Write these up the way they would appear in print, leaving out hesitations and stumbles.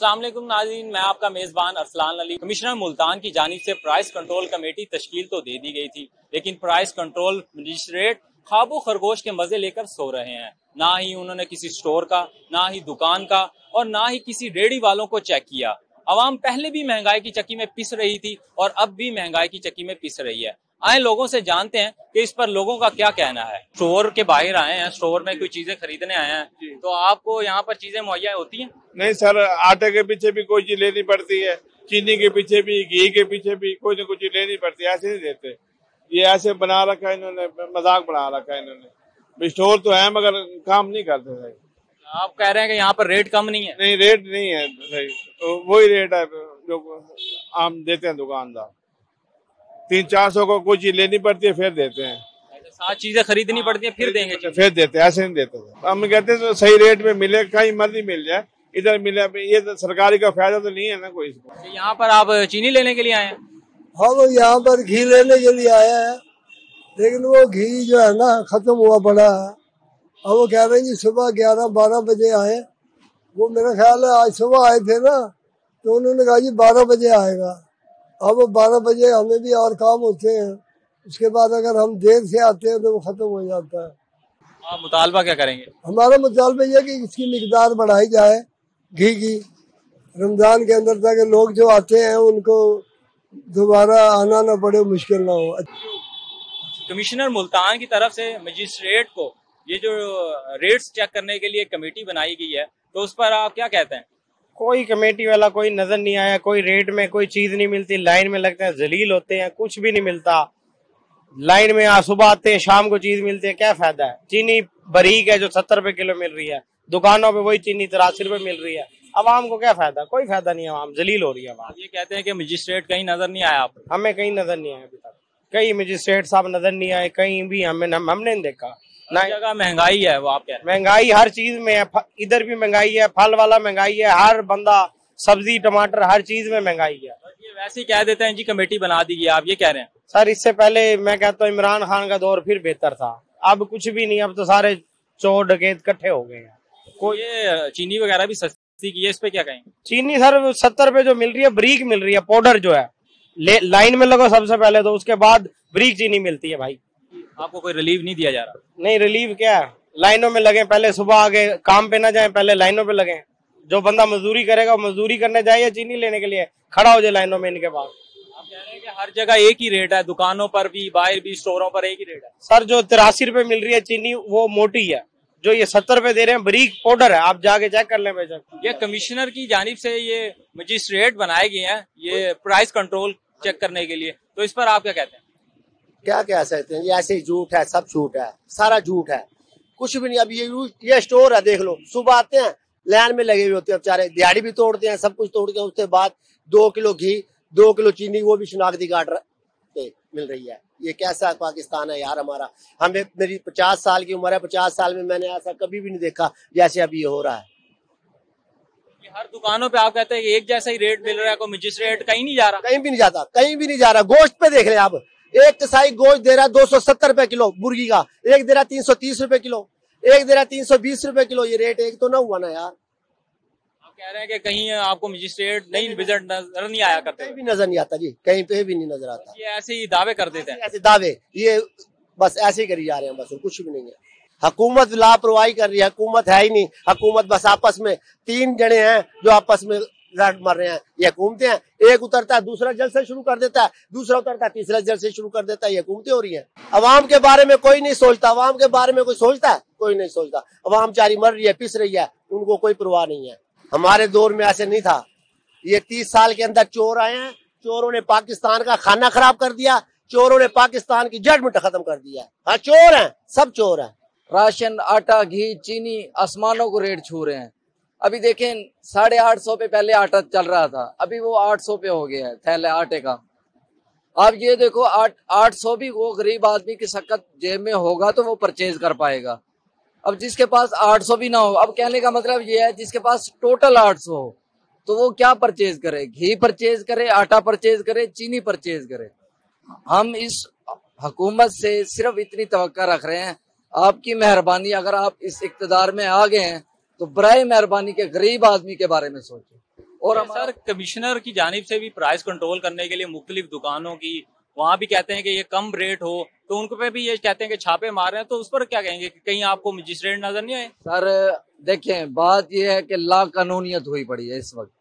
अस्सलाम वालेकुम नाज़रीन, मैं आपका मेजबान अरसलान अली। कमिश्नर मुल्तान की जानिब से प्राइस कंट्रोल कमेटी तश्कील तो दे दी गई थी, लेकिन प्राइस कंट्रोल मजिस्ट्रेट खाबो खरगोश के मजे लेकर सो रहे हैं। ना ही उन्होंने किसी स्टोर का, ना ही दुकान का और ना ही किसी रेडी वालों को चेक किया। अवाम पहले भी महंगाई की चक्की में पिस रही थी और अब भी महंगाई की चक्की में पिस रही है। आए लोगों से जानते हैं कि इस पर लोगों का क्या कहना है। स्टोर के बाहर आए हैं, स्टोर में कोई चीजें खरीदने आए हैं, तो आपको यहाँ पर चीजें मुहैया होती हैं? नहीं सर, आटे के पीछे भी कोई चीज लेनी पड़ती है, चीनी के पीछे भी, घी के पीछे भी कोई ना कोई चीज लेनी पड़ती है। ऐसे नहीं देते, ये ऐसे बना रखा है इन्होंने, मजाक बना रखा है इन्होंने। स्टोर तो है मगर काम नहीं करते सही। आप कह रहे हैं कि यहाँ पर रेट कम नहीं है? नहीं, रेट नहीं है सही, तो वही रेट है जो आम देते हैं दुकानदार। 300-400 को कोई चीज लेनी पड़ती है फिर देते हैं। 7 चीजें खरीदनी पड़ती है फिर देंगे? फिर देते हैं, ऐसे नहीं देते। हम कहते हैं तो सही रेट में मिले, कहीं मर्जी मिल जाए, इधर मिले। ये तो सरकारी का फायदा तो नहीं है ना कोई इसको। यहाँ पर आप चीनी लेने के लिए आए हैं? हाँ, वो यहाँ पर घी लेने के लिए आया है, लेकिन वो घी जो है ना खत्म हुआ पड़ा है। अब वो कह रहे हैं कि सुबह 11-12 बजे आए। वो मेरा ख्याल है आज सुबह आए थे ना, तो उन्होंने कहा जी 12 बजे आएगा। अब वो 12 बजे हमें भी और काम होते हैं, उसके बाद अगर हम देर से आते हैं तो वो खत्म हो जाता है। आप मुतालबा क्या करेंगे? हमारा मुतालबा यह कि इसकी मिकदार बढ़ाई जाए घी की, रमजान के अंदर, ताकि लोग जो आते हैं उनको दोबारा आना ना पड़े, मुश्किल ना हो। कमिश्नर मुल्तान की तरफ से मजिस्ट्रेट को ये जो रेट्स चेक करने के लिए कमेटी बनाई गई है, तो उस पर आप क्या कहते हैं? कोई कमेटी वाला कोई नजर नहीं आया, कोई रेट में कोई चीज नहीं मिलती, लाइन में लगते हैं, जलील होते हैं, कुछ भी नहीं मिलता। लाइन में सुबह आते हैं, शाम को चीज मिलती है, क्या फायदा है? चीनी बारीक है जो 70 रुपए किलो मिल रही है, दुकानों पे वही चीनी 83 रुपए मिल रही है। अवाम को क्या फायदा? कोई फायदा नहीं है, अवाम जलील हो रही है। अवाम ये कहते हैं कि मजिस्ट्रेट कहीं नजर नहीं आया आपको? हमें कहीं नजर नहीं आया अभी तक, कहीं मजिस्ट्रेट साहब नजर नहीं आए, कहीं भी हमने नहीं देखा ना। जगह महंगाई है, वो आप कह रहे हैं? महंगाई हर चीज में है, इधर भी महंगाई है, फल वाला महंगाई है, हर बंदा सब्जी टमाटर हर चीज में महंगाई है। ये वैसे ही कह देते हैं जी कमेटी बना दी गई, आप ये कह रहे हैं? सर इससे पहले मैं कहता हूँ इमरान खान का दौर फिर बेहतर था, अब कुछ भी नहीं, अब तो सारे चोर डकैत इकट्ठे हो गए हैं। कोई ये चीनी वगैरह भी सस्ती की है, इस पे क्या कहेंगे? चीनी सर 70 रुपए जो मिल रही है, ब्रीक मिल रही है, पाउडर जो है, लाइन में लगो सबसे पहले, तो उसके बाद ब्रीक चीनी मिलती है भाई। आपको कोई रिलीफ नहीं दिया जा रहा? नहीं, रिलीफ क्या है, लाइनों में लगे, पहले सुबह आगे काम पे ना जाए, पहले लाइनों पे लगे। जो बंदा मजदूरी करेगा वो मजदूरी करने जाए या चीनी लेने के लिए खड़ा हो जाए लाइनों में इनके पास। आप कह रहे हैं कि हर जगह एक ही रेट है, दुकानों पर भी, बाहर भी, स्टोरों पर एक ही रेट है? सर जो 83 रुपए मिल रही है चीनी वो मोटी है, जो ये 70 रुपए दे रहे हैं ब्रीक पाउडर है, आप जाके चेक कर लें बेशक। ये कमिश्नर की जानिब से ये मजिस्ट्रेट बनाए गए हैं ये प्राइस कंट्रोल चेक करने के लिए, तो इस पर आप क्या कहते हैं? क्या कह सकते हैं, ये ऐसे ही झूठ है, सब झूठ है, सारा झूठ है, कुछ भी नहीं। अब ये स्टोर है, देख लो, सुबह आते हैं लाइन में लगे हुए होते हैं बेचारे, दिहाड़ी भी तोड़ते हैं, सब कुछ तोड़ते हैं, उसके बाद 2 किलो घी 2 किलो चीनी वो भी शनाख्ती कार्ड पे मिल रही है। ये कैसा पाकिस्तान है यार हमारा? हमें, मेरी 50 साल की उम्र है, 50 साल में मैंने ऐसा कभी भी नहीं देखा जैसे अभी ये हो रहा है। हर दुकानों पे आप कहते हैं कि एक जैसा ही रेट मिल रहा है, कोई मजिस्ट्रेट कहीं नहीं जा रहा? कहीं भी नहीं जाता, कहीं भी नहीं जा रहा। गोश्त पे देख ले आप, एक कसाई गोश्त दे रहा है 270 रुपए किलो मुर्गी का, एक दे रहा 330 रुपए किलो, एक दे रहा 320 रुपए किलो। ये रेट एक तो ना हुआ ना यार। आप कह रहे हैं कि कहीं आपको मजिस्ट्रेट नहीं विजिट नजर नहीं आया करते? कहीं भी नजर नहीं आता जी, कहीं पे भी नहीं नजर आता। ये ऐसे ही दावे कर देते हैं? ऐसे दावे ये बस ऐसे ही करी जा रहे हैं, बस कुछ भी नहीं है। हुकूमत लापरवाही कर रही है, हुकूमत है ही नहीं। हुकूमत बस आपस में 3 जने हैं जो आपस में लड़ मर रहे हैं। ये हुकूमतें हैं, एक उतरता है दूसरा जलसे शुरू कर देता है, दूसरा उतरता है तीसरा जलसे शुरू कर देता है। ये हुकूमतें हो रही हैं। अवाम के बारे में कोई नहीं सोचता, अवाम के बारे में कोई सोचता है? कोई नहीं सोचता। अवाम चारी मर रही है, पिस रही है, उनको कोई परवाह नहीं है। हमारे दौर में ऐसे नहीं था। ये 30 साल के अंदर चोर आए हैं, चोरों ने पाकिस्तान का खाना खराब कर दिया, चोरों ने पाकिस्तान की जजमेंट खत्म कर दिया। हाँ, चोर हैं, सब चोर हैं। राशन, आटा, घी, चीनी आसमानों को रेट छू रहे हैं। अभी देखें 850 पे पहले आटा चल रहा था, अभी वो 800 पे हो गया है थैले आटे का। अब ये देखो 800 भी वो गरीब आदमी की सकत जेब में होगा तो वो परचेज कर पाएगा। अब जिसके पास 800 भी ना हो, अब कहने का मतलब ये है जिसके पास टोटल 800 हो तो वो क्या परचेज करे? घी परचेज करे, आटा परचेज करे, चीनी परचेज करे। हम इस हुकूमत से सिर्फ इतनी तवक्का रख रहे हैं, आपकी मेहरबानी, अगर आप इस इक़्तिदार में आ गए हैं तो बराए मेहरबानी के गरीब आदमी के बारे में सोचें। और सर कमिश्नर की जानिब से भी प्राइस कंट्रोल करने के लिए मुख्तलिफ दुकानों की वहाँ भी कहते हैं कि ये कम रेट हो, तो उनको पे भी ये कहते हैं कि छापे मार रहे हैं, तो उस पर क्या कहेंगे कि कहीं आपको मजिस्ट्रेट नजर नहीं आए? सर देखें, बात ये है कि ला कानूनियत हुई पड़ी है इस वक्त,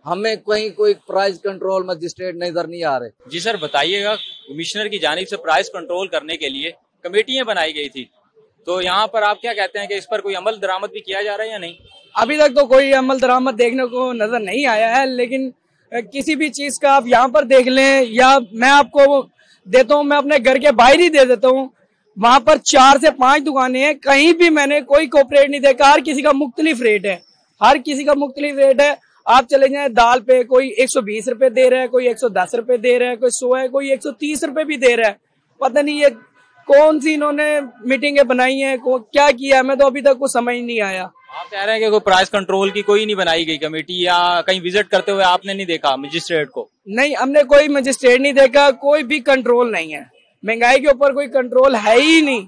हमें कहीं कोई प्राइस कंट्रोल मजिस्ट्रेट नजर नहीं आ रहे। जी सर बताइएगा, कमिश्नर की जानिब से प्राइस कंट्रोल करने के लिए कमेटियां बनाई गई थी, तो यहाँ पर आप क्या कहते हैं कि इस पर कोई अमल दरामद भी किया जा रहा है या नहीं? अभी तक तो कोई अमल दरामद देखने को नजर नहीं आया है, लेकिन किसी भी चीज का आप यहाँ पर देख लें, या मैं आपको देता हूँ, मैं अपने घर के बाहर ही दे देता हूँ, वहां पर 4 से 5 दुकानें हैं, कहीं भी मैंने कोई कोऑपरेट नहीं देखा। हर किसी का मुख्तलिफ रेट है, हर किसी का मुख्तलिफ रेट है। आप चले जाए दाल पे, कोई 120 रुपए दे रहा है, कोई 110 रुपए दे रहा है, कोई 100 है, कोई 130 रुपए भी दे रहा है। पता नहीं ये कौन सी इन्होंने मीटिंगें बनाई हैं, क्या किया है, मैं तो अभी तक कुछ समझ नहीं आया। आप कह रहे हैं कि कोई प्राइस कंट्रोल की कोई नहीं बनाई गई कमेटी, या कहीं विजिट करते हुए आपने नहीं देखा मजिस्ट्रेट को? नहीं, हमने कोई मजिस्ट्रेट नहीं देखा, कोई भी कंट्रोल नहीं है। महंगाई के ऊपर कोई कंट्रोल है ही नहीं।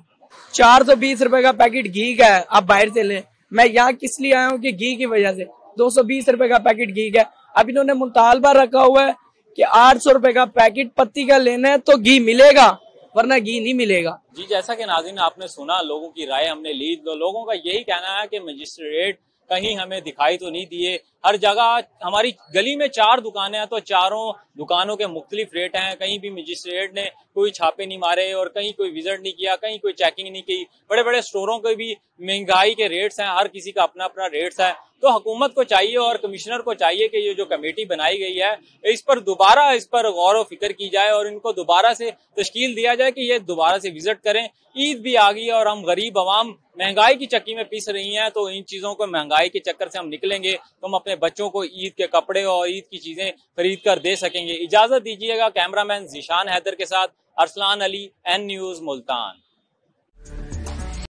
420 रुपए का पैकेट घी का है, आप बाहर से ले। मैं यहाँ किस लिए आया हूँ कि घी की वजह से 220 रुपए का पैकेट घी का है। अब इन्होंने मुतालबा रखा हुआ है कि 800 रुपए का पैकेट पत्ती का लेना है तो घी मिलेगा, वरना घी नहीं मिलेगा। जी जैसा कि नाज़रीन आपने सुना, लोगों की राय हमने ली, तो लोगों का यही कहना है कि मजिस्ट्रेट कहीं हमें दिखाई तो नहीं दिए। हर जगह हमारी गली में 4 दुकानें हैं, तो चारों दुकानों के मुख्तलिफ रेट हैं। कहीं भी मजिस्ट्रेट ने कोई छापे नहीं मारे और कहीं कोई विजिट नहीं किया, कहीं कोई चेकिंग नहीं की। बड़े बड़े स्टोरों के भी महंगाई के रेट्स हैं, हर किसी का अपना अपना रेट्स है। तो हुकूमत को चाहिए और कमिश्नर को चाहिए कि ये जो कमेटी बनाई गई है, इस पर दोबारा इस पर गौर व फिक्र की जाए और इनको दोबारा से तश्कील दिया जाए कि ये दोबारा से विजिट करें। ईद भी आ गई है और हम गरीब आवाम महंगाई की चक्की में पिस रही हैं, तो इन चीजों को, महंगाई के चक्कर से हम निकलेंगे तो हम अपने बच्चों को ईद के कपड़े और ईद की चीजें खरीद कर दे सकेंगे। इजाजत दीजिएगा। कैमरामैन जीशान हैदर के साथ अरसलान अली, N News मुल्तान।